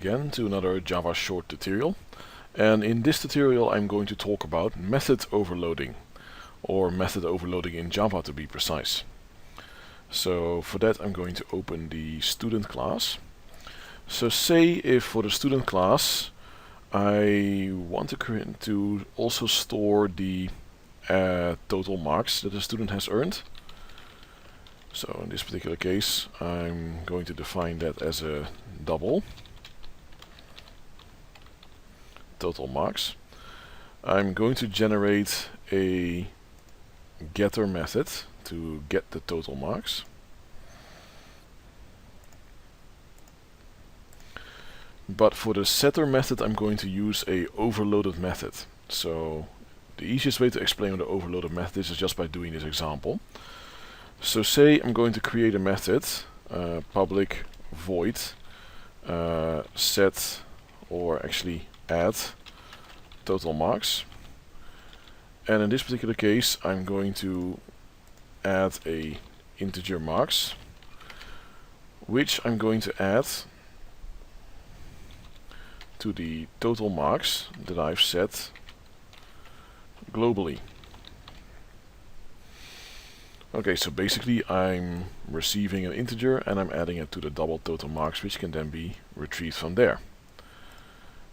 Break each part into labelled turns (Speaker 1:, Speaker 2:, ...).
Speaker 1: again to another Java short tutorial, and in this tutorial I'm going to talk about method overloading, or method overloading in Java to be precise. So for that I'm going to open the student class. So say if for the student class I want to also store the total marks that the student has earned. So in this particular case I'm going to define that as a double total marks. I'm going to generate a getter method to get the total marks. But for the setter method I'm going to use a overloaded method. So the easiest way to explain what the overloaded method is just by doing this example. So say I'm going to create a method, public void set, or actually add total marks, and in this particular case I'm going to add a integer marks, which I'm going to add to the total marks that I've set globally. Okay, so basically I'm receiving an integer and I'm adding it to the double total marks, which can then be retrieved from there.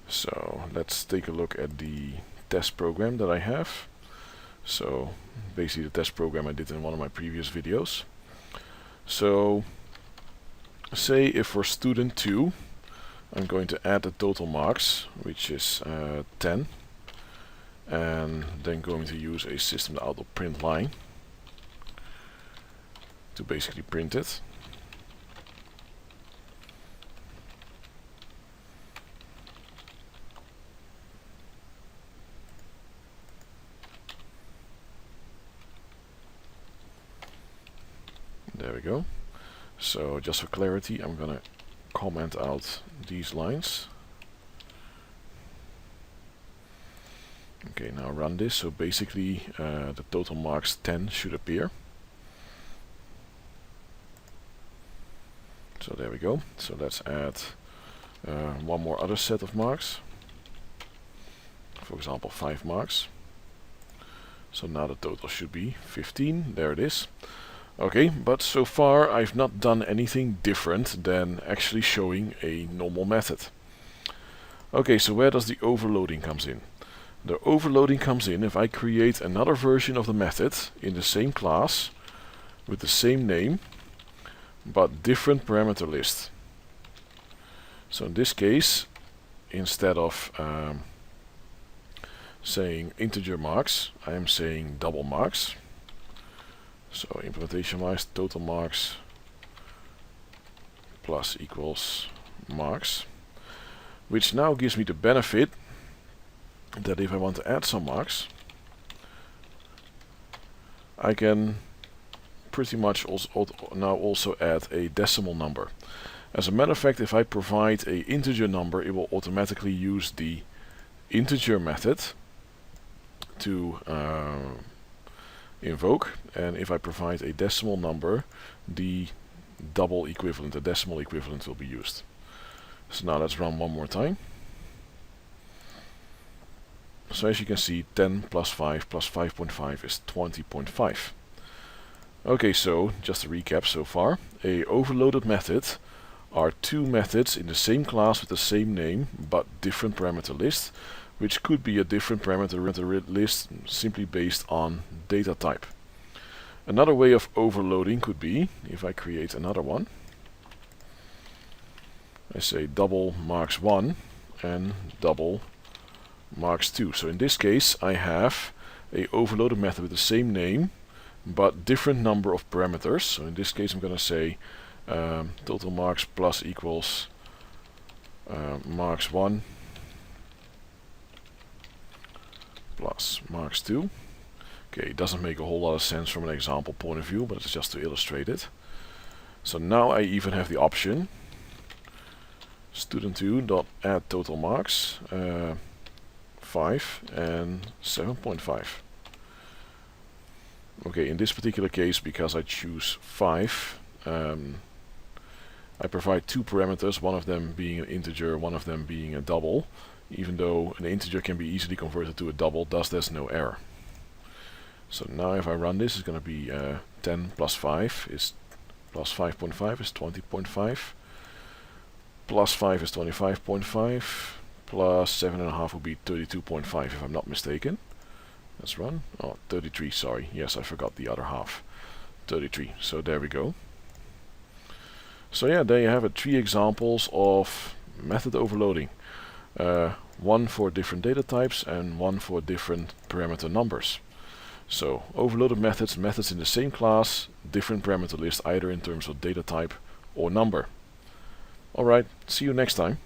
Speaker 1: So let's take a look at the test program that I have. So basically the test program I did in one of my previous videos. So say if for student 2 I'm going to add the total marks, which is 10, and then going to use a system.out.print line to basically print it. There we go. So just for clarity I'm gonna comment out these lines. Okay, now run this. So basically the total marks 10 should appear. So there we go. So let's add one more other set of marks. For example 5 marks. So now the total should be 15. There it is. Okay, but so far I've not done anything different than actually showing a normal method. Okay, so where does the overloading comes in? The overloading comes in if I create another version of the method in the same class with the same name but different parameter list. So in this case, instead of saying integer marks, I am saying double marks. So implementation wise, total marks plus equals marks, which now gives me the benefit that if I want to add some marks, I can pretty much also add a decimal number. As a matter of fact, if I provide a integer number, it will automatically use the integer method to invoke, and if I provide a decimal number, the double equivalent, the decimal equivalent will be used. So now let's run one more time. So as you can see, 10 plus 5 plus 5.5 is 20.5. Okay, so just to recap so far, a overloaded method are two methods in the same class with the same name but different parameter list, which could be a different parameter list simply based on data type. Another way of overloading could be, if I create another one, I say double marks 1 and double marks 2. So in this case I have a overloaded method with the same name but different number of parameters. So in this case I'm going to say total marks plus equals marks 1 plus marks 2. Okay, it doesn't make a whole lot of sense from an example point of view, but it's just to illustrate it. So now I even have the option student2.add total marks 5 and 7.5. Okay, in this particular case, because I choose 5, I provide two parameters, one of them being an integer, one of them being a double. Even though an integer can be easily converted to a double, thus there's no error. So now if I run this, it's going to be 10 plus 5 is plus 5.5 is 20.5. Plus 5 is 25.5. Plus 7.5 will be 32.5 if I'm not mistaken. Let's run. Oh, 33, sorry. Yes, I forgot the other half. 33. So there we go. So yeah, there you have it. 3 examples of method overloading. One for different data types and one for different parameter numbers. So overloaded methods, methods in the same class, different parameter list either in terms of data type or number. Alright, see you next time.